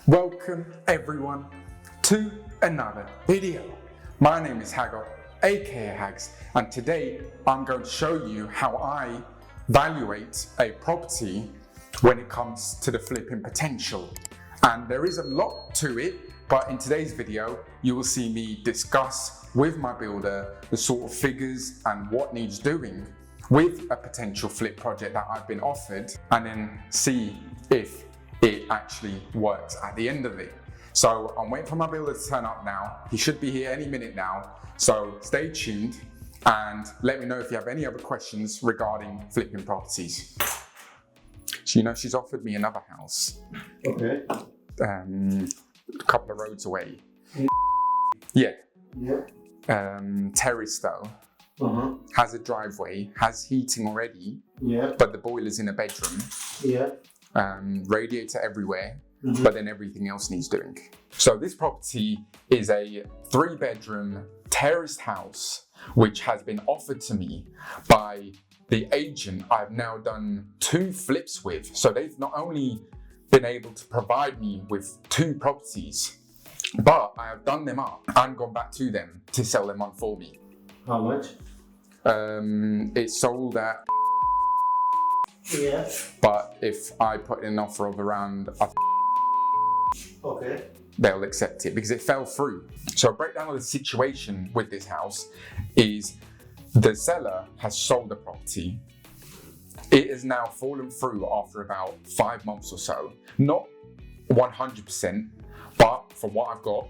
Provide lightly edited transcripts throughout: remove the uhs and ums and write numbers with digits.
Welcome everyone to another video. My name is Hagar, aka Hags, and today I'm going to show you how I evaluate a property when it comes to the flipping potential. And there is a lot to it, but in today's video you will see me discuss with my builder the sort of figures and what needs doing with a potential flip project that I've been offered, and then see if it actually works at the end of it. So I'm waiting for my builder to turn up now. He should be here any minute now. So stay tuned and let me know if you have any other questions regarding flipping properties. So you know, she's offered me another house. Okay. A couple of roads away. Yeah. Terrace though. Has a driveway, has heating already. But the boiler's in a bedroom. Radiator everywhere, but then everything else needs doing. So this property is a 3-bedroom terraced house which has been offered to me by the agent I've now done 2 flips with. So they've not only been able to provide me with 2 properties, but I have done them up and gone back to them to sell them on for me. How much? It sold at but if I put in an offer of around they'll accept it because it fell through. So a breakdown of the situation with this house is the seller has sold the property. It has now fallen through after about 5 months or so. Not 100%, but from what I've got,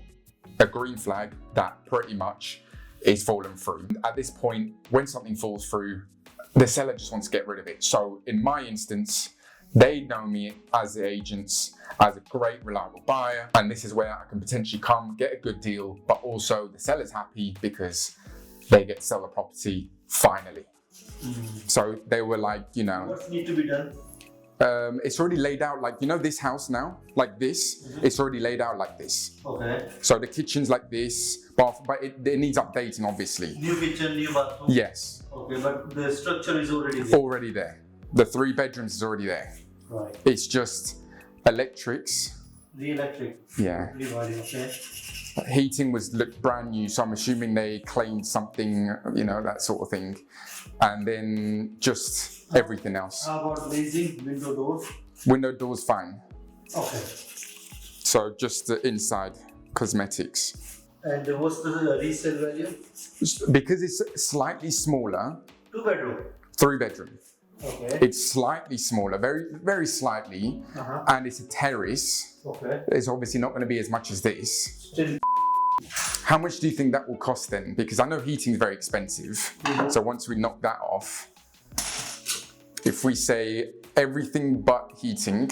a green flag that pretty much is fallen through. At this point, when something falls through, the seller just wants to get rid of it. So in my instance, they know me as the agents as a great, reliable buyer. And this is where I can potentially come, get a good deal, but also the seller's happy because they get to sell the property finally. So they were like, you know. What needs to be done? It's already laid out like, you know, this house now, like this, it's already laid out like this. Okay. So the kitchen's like this, but it needs updating, obviously. New kitchen, new bathroom? Yes. Okay, but the structure is already there? Already there. The 3 bedrooms is already there. Right. It's just electrics. The electric? Yeah. Rewiring, okay. Heating looked brand new, so I'm assuming they claimed something, you know, that sort of thing. And then just everything else. How about glazing, window doors? Window doors, fine. Okay. So just the inside cosmetics. And what's the resale value? Because it's slightly smaller. 2 bedroom? 3 bedroom. Okay. It's slightly smaller, very, very slightly. And it's a terrace. Okay. It's obviously not going to be as much as this. Still. How much do you think that will cost then? Because I know heating is very expensive. So once we knock that off, if we say everything but heating,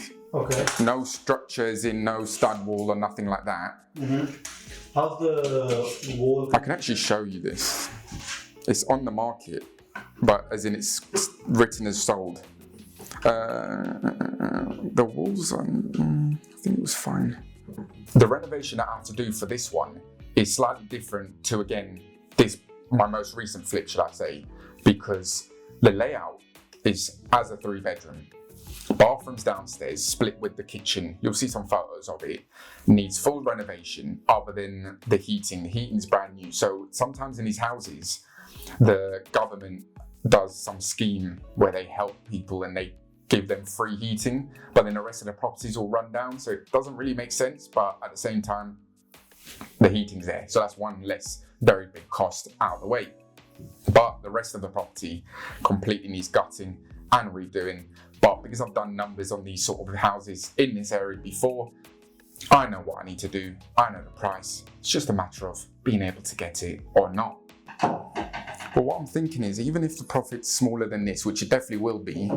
no structures in, no stud wall or nothing like that. How's the wall? I can actually show you this. It's on the market, but as in it's written as sold. The walls, I think it was fine. The renovation that I have to do for this one is slightly different to, again, my most recent flip, should I say, because the layout is as a 3 bedroom. Bathrooms downstairs, split with the kitchen. You'll see some photos of it. Needs full renovation other than the heating. The heating's brand new. So sometimes in these houses, the government does some scheme where they help people and they give them free heating, but then the rest of the properties all run down. So it doesn't really make sense, but at the same time, the heating's there. So that's one less very big cost out of the way. But the rest of the property completely needs gutting and redoing. But because I've done numbers on these sort of houses in this area before, I know what I need to do. I know the price. It's just a matter of being able to get it or not. But what I'm thinking is, even if the profit's smaller than this, which it definitely will be,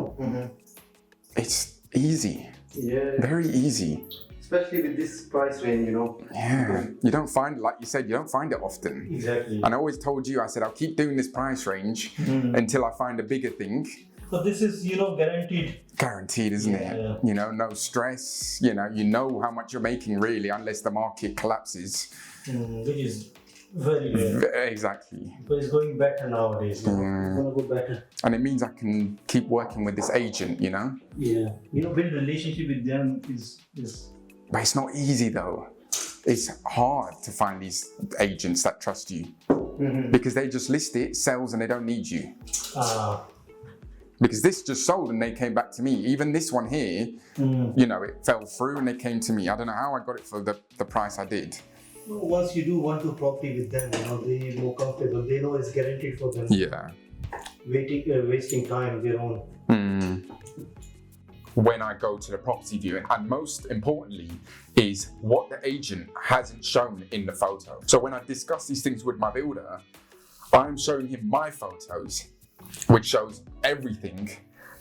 it's easy. Yeah. Very easy. Especially with this price range, you know. Yeah. You don't find, like you said, you don't find it often. Exactly. And I always told you, I said, I'll keep doing this price range until I find a bigger thing. So this is, you know, guaranteed. Guaranteed, isn't it? Yeah. You know, no stress. You know how much you're making really, unless the market collapses. Which is very rare. Exactly. But it's going better nowadays. You know? It's gonna go better. And it means I can keep working with this agent, you know? Yeah. You know, build relationship with them is But it's not easy though. It's hard to find these agents that trust you because they just list it, sells, and they don't need you. Because this just sold and they came back to me. Even this one here, you know, it fell through and they came to me. I don't know how I got it for the price I did. Once you do 1-2 property with them, you know, they're more comfortable. They know it's guaranteed for them. Yeah. Wasting time their own. When I go to the property viewing, and most importantly is what the agent hasn't shown in the photo. So when I discuss these things with my builder, I'm showing him my photos, which shows everything,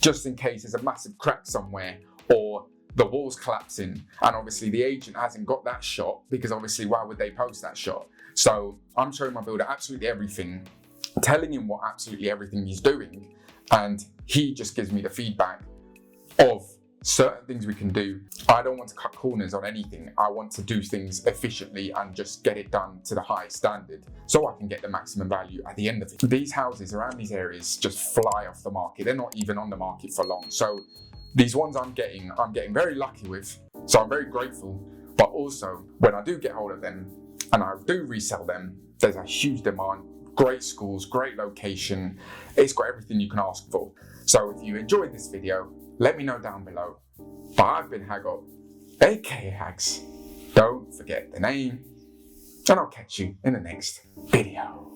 just in case there's a massive crack somewhere or the wall's collapsing. And obviously the agent hasn't got that shot because obviously why would they post that shot? So I'm showing my builder absolutely everything, telling him what absolutely everything he's doing, and he just gives me the feedback of certain things we can do. I don't want to cut corners on anything. I want to do things efficiently and just get it done to the highest standard so I can get the maximum value at the end of it. These houses around these areas just fly off the market. They're not even on the market for long. So these ones I'm getting very lucky with. So I'm very grateful. But also when I do get hold of them and I do resell them, there's a huge demand. Great schools, great location. It's got everything you can ask for. So if you enjoyed this video, let me know down below. But I've been Hagop, aka Hags. Don't forget the name, and I'll catch you in the next video.